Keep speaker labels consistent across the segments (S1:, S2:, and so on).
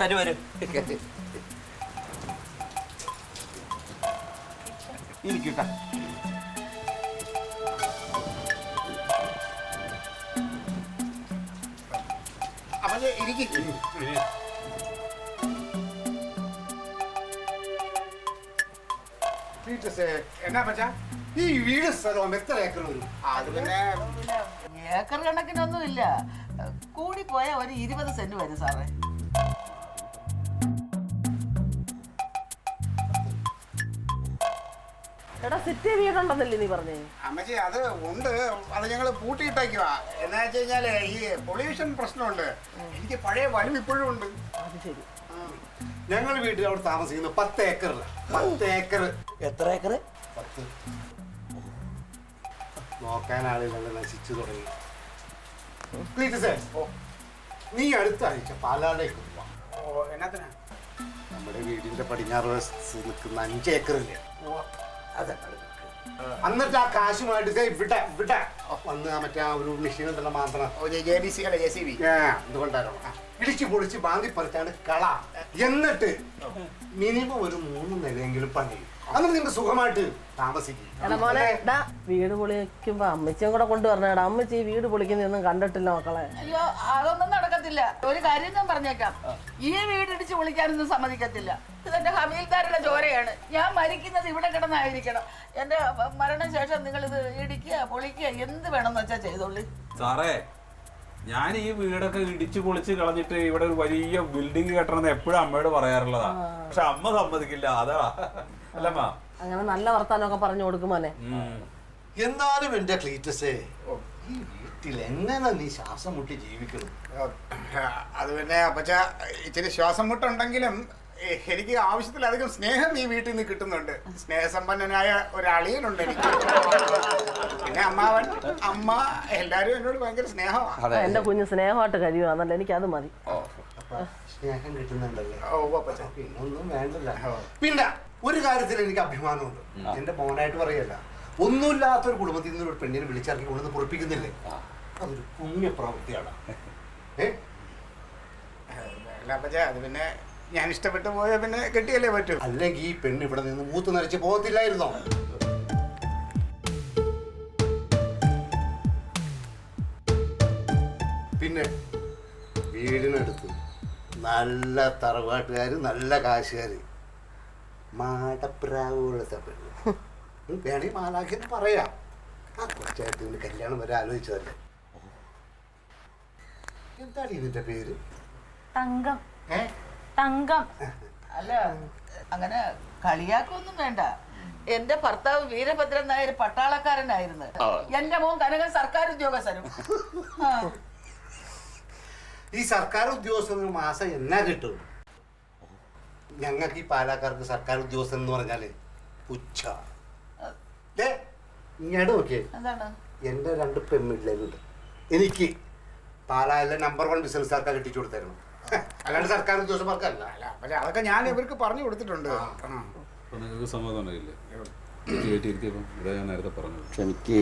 S1: വരും ഇരിക്കട്ട.
S2: അവന് ഇരിക്കും. എന്നാ പറ്റാ ഈ വീട് സ്ഥലം എത്ര ഏക്കർ വരും? അത് പിന്നെ
S3: ഏക്കർ കണക്കിനൊന്നും ഇല്ല, കൂടി പോയ ഒരു 20 സെന്റ് വരും സാറേ.
S4: എടാ സിറ്റി വീടുണ്ടെന്നല്ലേ നീ പറഞ്ഞേ?
S2: അമ്മച്ചി അത് ഉണ്ട്, അത് ഞങ്ങൾ പൂട്ടിയിട്ടേക്കുവാ. എന്നാ വെച്ച് കഴിഞ്ഞാല് ഈ പൊല്യൂഷൻ പ്രശ്നമുണ്ട്. എനിക്ക് പഴയ വലും ഇപ്പോഴും ഉണ്ട്.
S4: അത് ശരി.
S5: ഞങ്ങൾ വീട്ടിൽ അവിടെ താമസിക്കുന്നത് 10 ഏക്കറില്ല. 10 ഏക്കർ.
S1: എത്ര ഏക്കർ?
S5: 10. നോക്കാൻ ആളില്ല, നശിച്ചു തുടങ്ങി. നീ അടുത്ത ആഴ്ച പാലാടേക്ക് പോവാ.
S2: ഓ, എന്നാത്തിനാ?
S5: നമ്മുടെ വീടിന്റെ പടിഞ്ഞാറ് വശത്ത് നിൽക്കുന്ന 5 ഏക്കറില്ലേ, എന്നിട്ട് ആ കാശുമായിട്ട് ഇവിടെ ഇവിടെ വന്ന് മറ്റേ ആ ഒരു മെഷീൻ ഉണ്ടല്ലോ മാത്രം എന്തുകൊണ്ടാണോ ഇടിച്ചു പൊളിച്ച് ബാന്തി പറിച്ചാണ് കള. എന്നിട്ട് മിനിമം ഒരു 3 നിലയെങ്കിലും പണി, അന്ന് നിന്റെ സുഖമായിട്ട് താമസിക്കും.
S4: എടാ മോനെ, വീട് പൊളിക്കുമ്പോ അമ്മച്ചിയും കൂടെ കൊണ്ടുവരണേടാ. അമ്മച്ചി വീട് പൊളിക്കുന്നൊന്നും കണ്ടിട്ടില്ല മക്കളെ.
S3: അയ്യോ, അതൊന്നും നടക്കത്തില്ല. ഒരു കാര്യം ഞാൻ പറഞ്ഞേക്കാം, ഈ വീടിടിച്ച് വിളിക്കാനൊന്നും സമ്മതിക്കത്തില്ല. ഇതെന്റെ ഹമീൽദാരുടെ ചോരയാണ്. ഞാൻ മരിക്കുന്നത് ഇവിടെ കിടന്നായിരിക്കണം. എന്റെ മരണശേഷം നിങ്ങൾ ഇത് ഇടിക്കുക പൊളിക്കുക എന്ത് വേണമെന്ന് വെച്ചാൽ ചെയ്തോളി.
S6: സാറേ, ഞാൻ ഈ വീടൊക്കെ ഇടിച്ചു പൊളിച്ച് കളഞ്ഞിട്ട് ഇവിടെ ഒരു വലിയ ബിൽഡിംഗ് കെട്ടണമെന്ന് എപ്പോഴും അമ്മയോട് പറയാറുള്ളതാ. പക്ഷെ അമ്മ സമ്മതിക്കില്ല. അതാ അല്ലമ്മ?
S4: അങ്ങനെ നല്ല വർത്താനമൊക്കെ പറഞ്ഞു കൊടുക്കും മോനെ.
S5: എന്നാലും എന്റെ ക്ലീറ്റസേ, ഈ വീട്ടിൽ എങ്ങനെ നീ ശ്വാസം മുട്ടി ജീവിക്കണം?
S2: അത് പിന്നെ അപ്പച്ച ഇച്ചിരി ശ്വാസം മുട്ടുണ്ടെങ്കിലും എനിക്ക് ആവശ്യത്തിലധികം സ്നേഹം ഈ വീട്ടിൽ നിന്ന് കിട്ടുന്നുണ്ട്. സ്നേഹസമ്പന്നനായ ഒരളിയനുണ്ട് എനിക്ക്. പിന്നെ അമ്മാവൻ, അമ്മ, എല്ലാരും എന്നോട് ഭയങ്കര സ്നേഹമാണ്.
S4: എന്റെ കുഞ്ഞ് സ്നേഹമായിട്ട് കഴിയുവാന്നല്ല, എനിക്കത് മതി.
S5: സ്നേഹം കിട്ടുന്നുണ്ടല്ലേ? പിന്നെ ഒന്നും വേണ്ടല്ല. പിന്നെ ഒരു കാര്യത്തിൽ എനിക്ക് അഭിമാനമുണ്ട്. എന്റെ മോനായിട്ട് പറയല്ല, ഒന്നുമില്ലാത്തൊരു കുടുംബത്തിൽ നിന്ന് ഒരു പെണ്ണിനെ വിളിച്ചിറക്കി കൊണ്ടുവന്ന് പൊറപ്പിക്കുന്നില്ലേ, അതൊരു പുണ്യപ്രവൃത്തിയാണ്.
S2: അത് പിന്നെ ഞാൻ ഇഷ്ടപ്പെട്ടു പോയാൽ പിന്നെ കെട്ടിയല്ലേ പറ്റൂ.
S5: അല്ലെങ്കിൽ ഈ പെണ്ണ് ഇവിടെ നിന്ന് മൂത്ത് നരച്ച് പോകത്തില്ലായിരുന്നോ? പിന്നെ വീടിനടുത്ത് നല്ല തറവാട്ടുകാര്, നല്ല കാശുകാര്, മാടപ്രാവ് പോലത്തെ പെണ്ണ്. വേണമെങ്കിൽ മാലാഖെന്ന് പറയാം. ആ കുറച്ചായിട്ട് ഇതിന് കല്യാണം വരെ ആലോചിച്ചതല്ലേ. എന്താണ് ഇതിന്റെ പേര്?
S7: തങ്കം. തങ്കം.
S3: അല്ല, അങ്ങനെ കളിയാക്കൊന്നും വേണ്ട. എന്റെ ഭർത്താവ് വീരഭദ്രൻ നായർ പട്ടാളക്കാരനായിരുന്നു. എന്റെ മോൻ കനകൻ സർക്കാർ ഉദ്യോഗസ്ഥനും.
S5: ഈ സർക്കാർ ഉദ്യോഗസ്ഥന് മാസം എന്നാ കിട്ടും? ഞങ്ങൾക്ക് ഈ പാലക്കാർക്ക് സർക്കാർ ഉദ്യോഗസ്ഥൻ എന്ന് പറഞ്ഞാല് പുച്ഛ. ഇങ്ങോട്ട് നോക്കിയേ, എന്റെ 2 പെൺപിള്ളേരുണ്ട്. എനിക്ക് പാലായിലെ നമ്പർ 1 ബിസിനസ്സുകാർക്കാ കെട്ടിച്ചു കൊടുത്തായിരുന്നു, അല്ലാണ്ട് സർക്കാർ ഉദ്യോഗസ്ഥന്മാർക്കല്ല.
S2: പക്ഷെ അതൊക്കെ ഞാൻ ഇവർക്ക് പറഞ്ഞു കൊടുത്തിട്ടുണ്ട്.
S6: നിങ്ങൾക്ക് സമ്മതം ഉണ്ടായില്ലേ? ഞാൻ നേരത്തെ പറഞ്ഞു.
S1: ക്ഷമിക്കേ.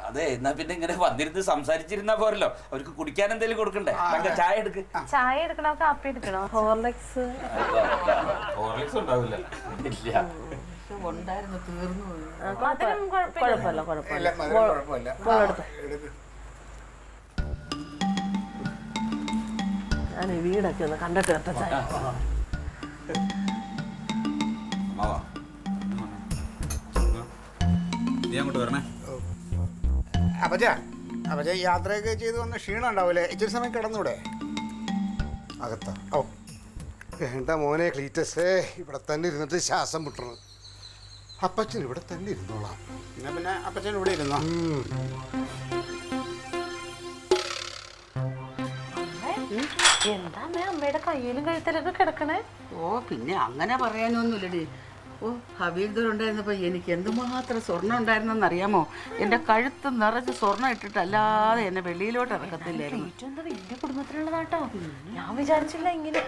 S1: അതെ, എന്നാ പിന്നെ ഇങ്ങനെ വന്നിരുന്ന് സംസാരിച്ചിരുന്നാ പോരല്ലോ. അവർക്ക് കുടിക്കാൻ എന്തെങ്കിലും കൊടുക്കണ്ടേ? ചായ എടുക്ക്.
S7: ചായ എടുക്കണോ കാപ്പി എടുക്കണോ?
S4: ഹോർലിക്സ്.
S6: ഹോർലിക്സ് ഉണ്ടാവില്ല.
S1: ഇല്ല,
S3: ഉണ്ടായിരുന്നു, തീർന്നു.
S4: കുഴപ്പമില്ല കുഴപ്പമില്ല. ഞാൻ ഈ വീടൊക്കെ ഒന്ന് കണ്ടിട്ട് കേട്ടോ.
S6: നീ അങ്ങോട്ട് വരണേ.
S2: അപ്പച്ച യാത്രയൊക്കെ ചെയ്ത് വന്ന ക്ഷീണം ഉണ്ടാവൂലേ? ഇച്ചിരി സമയം കിടന്നൂടെ?
S5: അകത്താ? ഓ വേണ്ട മോനെ ക്ലീറ്റസേ, ഇവിടെ തന്നെ ഇരുന്നിട്ട് ശ്വാസം മുട്ടണം. അപ്പച്ചൻ ഇവിടെ തന്നെ ഇരുന്നോളാം.
S2: എന്നാ പിന്നെ അപ്പച്ചൻ ഇവിടെ ഇരുന്നോ?
S7: എന്താ അമ്മയുടെ കയ്യിലും കഴുത്തിലൊക്കെ കിടക്കണേ?
S3: ഓ, പിന്നെ അങ്ങനെ പറയാനൊന്നുമില്ലടി. ഓ, ഹബീൽദർ ഉണ്ടായിരുന്നപ്പോ എനിക്ക് എന്തുമാത്രം സ്വർണ്ണം ഉണ്ടായിരുന്നെന്ന് അറിയാമോ? എന്റെ കഴുത്ത് നിറച്ച് സ്വർണ്ണം ഇട്ടിട്ടല്ലാതെ എന്നെ വെളിയിലോട്ട് ഇറക്കത്തില്ലായിരുന്നു.
S7: വലിയ കുടുംബത്തിലുള്ളതാട്ടോ. ഞാൻ വിചാരിച്ചില്ല ഇങ്ങനെ.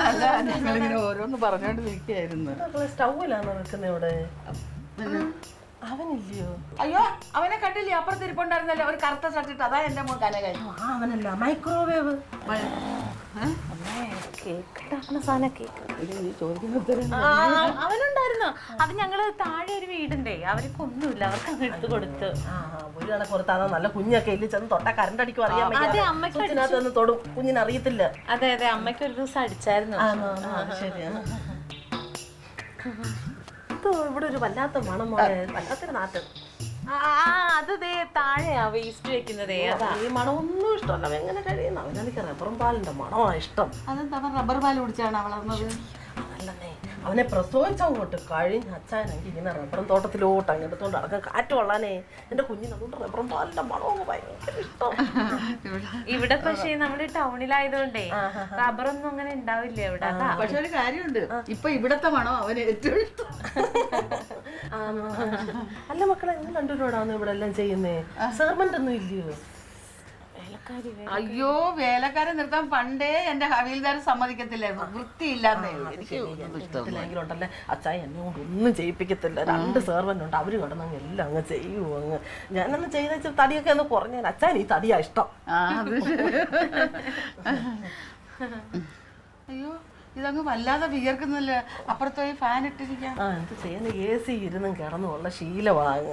S3: അല്ല, ഞങ്ങളിങ്ങനെ ഓരോന്ന് പറഞ്ഞോണ്ട് നിൽക്കുകയായിരുന്നു.
S4: സ്റ്റൗവിലാണോ നിൽക്കുന്നത് ഇവിടെ? അവനില്ലയോ?
S3: അയ്യോ, അവനെ കണ്ടില്ലേ? അപ്പുറത്ത് ഇരിപ്പുണ്ടായിരുന്നല്ലോ ഒരു കറുത്ത ഷർട്ടിട്ട്. അതാ എന്റെ മോൻ കനകായി.
S4: അവനല്ല, മൈക്രോവേവ്.
S7: കേക്ക് ഉണ്ടാക്കുന്ന സാധനം കേക്ക്
S4: ചോദിക്കുന്ന
S7: അവനുണ്ടായിരുന്നോ? അത് ഞങ്ങള് താഴെ ഒരു വീടുണ്ടേ, അവർക്ക് ഒന്നുമില്ല, അവർക്ക് അങ്ങ് എടുത്ത് കൊടുത്തു.
S4: ഒരു കണക്കുറത്താണോ നല്ല കുഞ്ഞൊക്കെ ഇല്ല ചെന്ന് തൊട്ടാ കറണ്ട് അടിക്കും അറിയാൻ
S7: അതെ, അമ്മയ്ക്ക്
S4: പറ്റില്ല തൊടും കുഞ്ഞിന് അറിയത്തില്ല.
S7: അതെ അതെ, അമ്മയ്ക്ക് ഒരു ദിവസം അടിച്ചായിരുന്നു.
S4: ശരിയാണ്. ഇവിടെ ഒരു വല്ലാത്ത മണം, വല്ലാത്തൊരു നാട്ടം.
S7: അത് ദേ താഴെയാ വേസ്റ്റ് വെക്കുന്നതേ. അതാ
S4: ഈ മണം ഒന്നും ഇഷ്ടമല്ല. എങ്ങനെ കഴിയുന്ന അവനെനിക്ക് റബ്ബറും പാലിന്റെ മണമാണ് ഇഷ്ടം.
S3: അതെന്താ അവൻ റബ്ബർ പാൽ കുടിച്ചാണ് വളർന്നത്?
S4: അതല്ലേ അവനെ പ്രസവിച്ചങ്ങോട്ട് കഴിഞ്ഞ അച്ഛനെങ്കിൽ ഇങ്ങനെ റബ്ബറും തോട്ടത്തിലോട്ട് അങ്ങ് എടുത്തോണ്ട് നടക്കാൻ കാറ്റ് കൊള്ളാനേ എന്റെ കുഞ്ഞിന് അതുകൊണ്ട് റബ്ബറും പാലിന്റെ മണവും ഭയങ്കര ഇഷ്ടം.
S7: ഇവിടെ പക്ഷേ നമ്മുടെ ടൗണിലായതുകൊണ്ടേ റബ്ബറൊന്നും അങ്ങനെ ഉണ്ടാവില്ല ഇവിടെ. അതാ.
S3: പക്ഷെ ഒരു കാര്യമുണ്ട്, ഇപ്പൊ ഇവിടത്തെ മണം അവന് ഏറ്റവും ഇഷ്ടം.
S4: അല്ല മക്കളെ, നിങ്ങൾ രണ്ടുപേരോടാണ് ഇവിടെ എല്ലാം ചെയ്യുന്നേ? സെർവന്റ് ഒന്നും ഇല്ലയോ?
S3: അയ്യോ, വേലക്കാരെ നിർത്താൻ പണ്ടേ എന്റെ ഹവീൽദാർ സമ്മതിക്കത്തില്ലായിരുന്നു. വൃത്തിയില്ലാന്നേ. എനിക്ക്
S4: ഇഷ്ടമില്ലെങ്കിലുണ്ടല്ലേ അച്ഛാ എന്നെ കൊണ്ട് ഒന്നും ചെയ്യിപ്പിക്കത്തില്ല. 2 സെർവന്റ് ഉണ്ട്, അവര് കിടന്നങ്ങ് എല്ലാം അങ്ങ് ചെയ്യൂ. അങ്ങ് ഞാനൊന്ന് ചെയ്ത തടിയൊക്കെ ഒന്ന് കുറഞ്ഞാൽ അച്ഛൻ ഈ തടിയാ ഇഷ്ടം.
S3: അയ്യോ, ഇതങ്ങ് വല്ലാതെ വിയർക്കുന്നില്ല. അപ്പുറത്തോയി ഫാൻ ഇട്ടിരിക്കാം.
S4: എന്ത് ചെയ്യാൻ, AC ഇരുന്നും കിടന്നുള്ള ശീലമാണ്.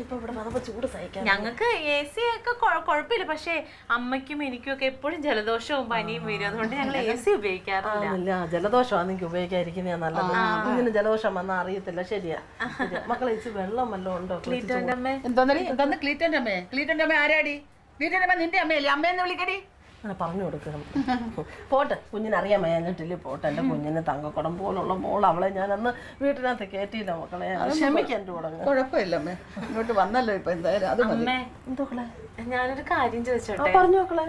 S4: ഇപ്പൊ ഇവിടെ വന്നപ്പോ ചൂട് സഹിക്കാൻ.
S7: ഞങ്ങൾക്ക് AC ഒക്കെ കുഴപ്പമില്ല, പക്ഷെ അമ്മയ്ക്കും എനിക്കും ഒക്കെ എപ്പോഴും ജലദോഷവും പനിയും വരും. അതുകൊണ്ട് ഞങ്ങൾ AC ഉപയോഗിക്കാറില്ല.
S4: ജലദോഷമാണെങ്കിൽ ഉപയോഗിക്കാതിരിക്കുന്നതാ നല്ലത്. ഇങ്ങനെ ജലദോഷം വന്നാൽ അറിയത്തില്ല. ശരിയാ. മക്കളെ ഇച്ചിരി വെള്ളം വല്ലതും ഉണ്ടോ?
S3: എന്തോന്ന് ക്ലീറ്റന്റെ അമ്മേ? ക്ലീറ്റന്റെ അമ്മ ആരാടി? ക്ലീറ്റന്റെ അമ്മ നിന്റെ അമ്മയല്ലേ? അമ്മയെന്ന് വിളിക്കടി.
S4: അങ്ങനെ പറഞ്ഞു കൊടുക്കണം. പോട്ടെ, കുഞ്ഞിനെ അറിയാൻ വയ്യാഞ്ഞിട്ടില്ലേ? പോട്ടെ, എൻ്റെ കുഞ്ഞിന് തങ്കക്കുടം പോലുള്ള മോൾ, അവളെ ഞാൻ അന്ന് വീട്ടിനകത്ത് കയറ്റിയില്ല മക്കളെ. ക്ഷമിക്കാൻ തുടങ്ങി.
S3: കുഴപ്പമില്ല അമ്മേ, ഇങ്ങോട്ട് വന്നല്ലോ ഇപ്പൊ. എന്തായാലും അത്
S7: അമ്മേ,
S4: എന്തോക്കളെ
S7: ഞാനൊരു കാര്യം ചോദിച്ചോട്ടെ?
S4: പറഞ്ഞു മക്കളെ.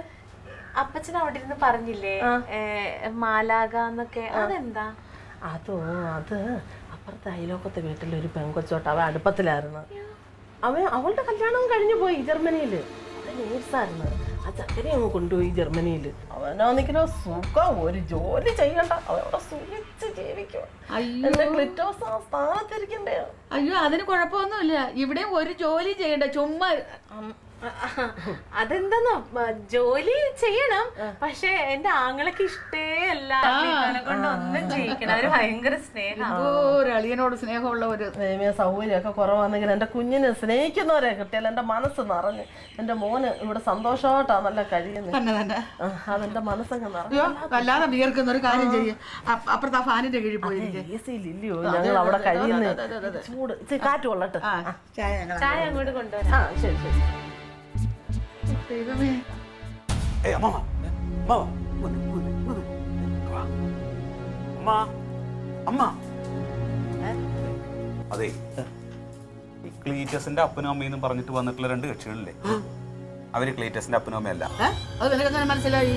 S7: അപ്പച്ചൻ അവിടെ ഇരുന്ന് പറഞ്ഞില്ലേ മാലാക എന്നൊക്കെ, അതെന്താ?
S4: അത് അപ്പുറത്തെ അയലോക്കത്തെ വീട്ടിലൊരു പെങ്കൊച്ചോട്ട് അവൻ അടുപ്പത്തിലായിരുന്നു. അവളുടെ കല്യാണം കഴിഞ്ഞു പോയി ജർമ്മനിയിൽ. നേഴ്സായിരുന്നു. ആ ചക്കനെ അങ്ങ് കൊണ്ടുപോയി ജർമ്മനിയിൽ. അവനാണെങ്കിലോ സുഖം, ഒരു ജോലി ചെയ്യണ്ട, അവനവിടെ സുഖിച്ച് ജീവിക്കും. എന്റെ ക്ലിറ്റോസ് ആ സ്ഥാനത്തിരിക്കണ്ടേ?
S3: അയ്യോ, അതിന് കുഴപ്പമൊന്നുമില്ല. ഇവിടെ ഒരു ജോലി ചെയ്യണ്ട, ചുമ്മാ.
S7: അതെന്താന്നോ, ജോലി ചെയ്യണം, പക്ഷെ എന്റെ ആങ്ങളൊക്കെ ഇഷ്ടേ അല്ല. കൊണ്ട് ഒന്നും ചെയ്യിക്കണം. അവര് ഭയങ്കര സ്നേഹം.
S3: ഒരു അളിയനോട് സ്നേഹമുള്ള ഒരു
S4: സൗകര്യമൊക്കെ കുറവാണെങ്കിൽ എന്റെ കുഞ്ഞിനെ സ്നേഹിക്കുന്നവരെ കിട്ടിയാൽ എന്റെ മനസ്സ് നിറഞ്ഞ്. എന്റെ മോന് ഇവിടെ സന്തോഷമായിട്ടാ നല്ല കഴിയുന്നത്. അതെന്റെ മനസ്സങ്ങ് നിറഞ്ഞു.
S3: വല്ലാതെ വിയർക്കുന്ന ഒരു കാര്യം ചെയ്യും, അപ്പുറത്തെ ഫാനിന്റെ കീഴിൽ പോയി.
S4: AC-യില്ലയോ ഞങ്ങൾ അവിടെ കഴിയുന്നത്? ചൂട് കാറ്റ് കൊള്ളട്ടെ.
S7: ചായ അങ്ങോട്ട് കൊണ്ടുവരാം.
S4: ശരി ശരി.
S6: അതെ, ഈ ക്ലീറ്റസിന്റെ അപ്പനും അമ്മയെന്നും പറഞ്ഞിട്ട് വന്നിട്ടുള്ള 2 കക്ഷികളില്ലേ, അവര് ക്ലീറ്റസിന്റെ അപ്പനും അമ്മയല്ല.
S3: അത് നിനക്ക് മനസ്സിലായി?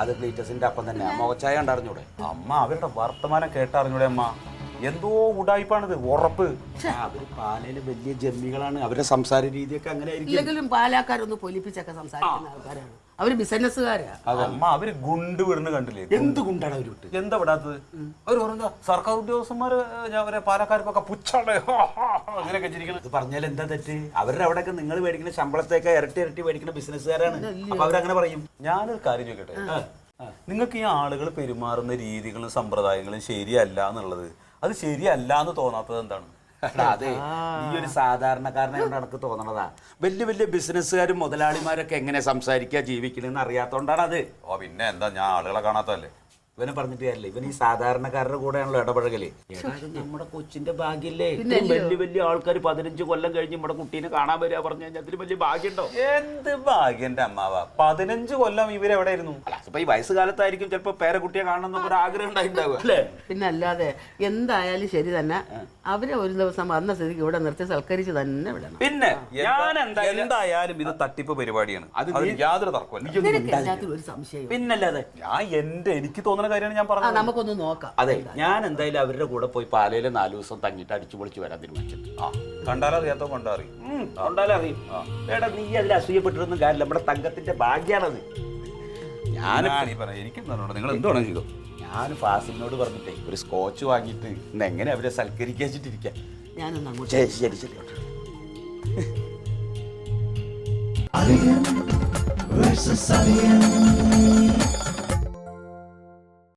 S1: അത് ക്ലീറ്റസിന്റെ അപ്പം തന്നെ. മുഖച്ചായ കണ്ടറിഞ്ഞൂടെ?
S6: അമ്മ അവരുടെ വർത്തമാനം കേട്ടറിഞ്ഞൂടെ അമ്മ? എന്തോ ഉടായിപ്പാണിത്, ഉറപ്പ്.
S1: അവര് പാലയില് വലിയ ജമ്മികളാണ്. അവരുടെ സംസാര രീതിയൊക്കെ അങ്ങനെ ആയിരിക്കും.
S3: ഇല്ലെങ്കിലും പാലാക്കാരൊന്ന് പൊലിപ്പിച്ചൊക്കെ സംസാരിക്കുന്ന ആൾക്കാരാണ്. അവര് ബിസിനസ്സുകാരാ.
S6: അമ്മ അവര് ഗുണ്ട് വിടുന്ന കണ്ടില്ലേ?
S1: എന്ത് കൊണ്ടാണ് അവർ വിട്ട്?
S6: എന്താ വിടാത്തത്? അവര് പറഞ്ഞ സർക്കാർ ഉദ്യോഗസ്ഥന്മാര് അവരെ പാലക്കാർക്കൊക്കെ പുച്ഛാണ് അങ്ങനെയൊക്കെ ചിരിക്കണം.
S1: ഇത് പറഞ്ഞാൽ എന്താ തെറ്റ്? അവരുടെ അവിടെയൊക്കെ നിങ്ങൾ മേടിക്കുന്ന ശമ്പളത്തേക്ക് ഇരട്ടി മേടിക്കുന്ന ബിസിനസ്സുകാരാണ്. അപ്പൊ അവരങ്ങനെ പറയും.
S6: ഞാനൊരു കാര്യം ചോദിക്കട്ടെ, നിങ്ങൾക്ക് ഈ ആളുകൾ പെരുമാറുന്ന രീതികളും സമ്പ്രദായങ്ങളും ശരിയല്ല എന്നുള്ളത്, അത് ശരിയല്ല എന്ന് തോന്നാത്തത് എന്താണ്?
S1: അതെ, ഈ ഒരു സാധാരണക്കാരനെ കൊണ്ട് എനിക്ക് തോന്നണതാ. വലിയ വലിയ ബിസിനസ്സുകാരും മുതലാളിമാരൊക്കെ എങ്ങനെ സംസാരിക്കുക ജീവിക്കണെന്ന് അറിയാത്തോണ്ടാണ് അത്.
S6: ഓ പിന്നെ എന്താ, ഞാൻ ആളുകളെ കാണാത്തല്ലേ?
S1: ഇവനെ പറഞ്ഞിട്ട് കാര്യമില്ല. ഇവൻ ഈ സാധാരണക്കാരുടെ കൂടെയാണല്ലോ ഇടപഴകല്. നമ്മുടെ കൊച്ചിന്റെ ഭാഗ്യല്ലേ? വലിയ വലിയ ആൾക്കാർ 15 കൊല്ലം കഴിഞ്ഞ് നമ്മുടെ കുട്ടീനെ കാണാൻ വരിക പറഞ്ഞു കഴിഞ്ഞാൽ അതിന് വലിയ ഭാഗ്യമുണ്ടോ?
S6: എന്ത് ഭാഗ്യന്റെ അമ്മാവ, 15 കൊല്ലം ഇവരെവിടെയായിരുന്നു?
S1: അപ്പൊ ഈ വയസ്സുകാലത്തായിരിക്കും ചിലപ്പോ പേരക്കുട്ടിയെ കാണണം ഒരു ആഗ്രഹം ഉണ്ടായിട്ടുണ്ടാവുക അല്ലേ?
S3: പിന്നെ അല്ലാതെ എന്തായാലും ശരി തന്നെ. അവരെ ഒരു ദിവസം വന്ന സ്ഥിതിക്ക് ഇവിടെ നിർത്തി സൽക്കരിച്ച് തന്നെ വിടണം.
S6: പിന്നെ ഞാൻ എന്തായാലും ഇത് തട്ടിപ്പ് പരിപാടിയാണ്, അതിന് യാതൊരു തർക്കമില്ല.
S3: ഒരു സംശയം
S1: പിന്നല്ലാതെ
S6: എനിക്ക് തോന്നുന്ന കാര്യമാണ് ഞാൻ പറഞ്ഞത്.
S3: നമുക്കൊന്ന് നോക്കാം.
S1: അതെ, ഞാൻ എന്തായാലും അവരുടെ കൂടെ പോയി പാലയിൽ 4 ദിവസം തങ്ങിയിട്ട് അടിച്ചു പൊളിച്ച് വരാൻ തീരുമാനിച്ചിട്ടുണ്ട്.
S6: കണ്ടാലറിയാത്തോ കണ്ടറിയും.
S1: കണ്ടാലറിയും. എടാ, നീ അതിൽ അസൂയപ്പെട്ടിരുന്ന കാര്യമില്ല. നമ്മുടെ തങ്കത്തിന്റെ ഭാഗ്യാണത്.
S6: എനിക്ക് നിങ്ങൾ എന്താണ് ചെയ്തോ?
S1: ഞാൻ ഫാസിലിനോട് പറഞ്ഞിട്ടേ ഒരു സ്കോച്ച് വാങ്ങിയിട്ട് ഇന്ന് എങ്ങനെ അവരെ സൽക്കരിക്കാച്ചിട്ടിരിക്കാം.
S3: ഞാനൊന്ന് അങ്ങോട്ട്
S1: ശരി ശരി.
S8: Alien versus Alien.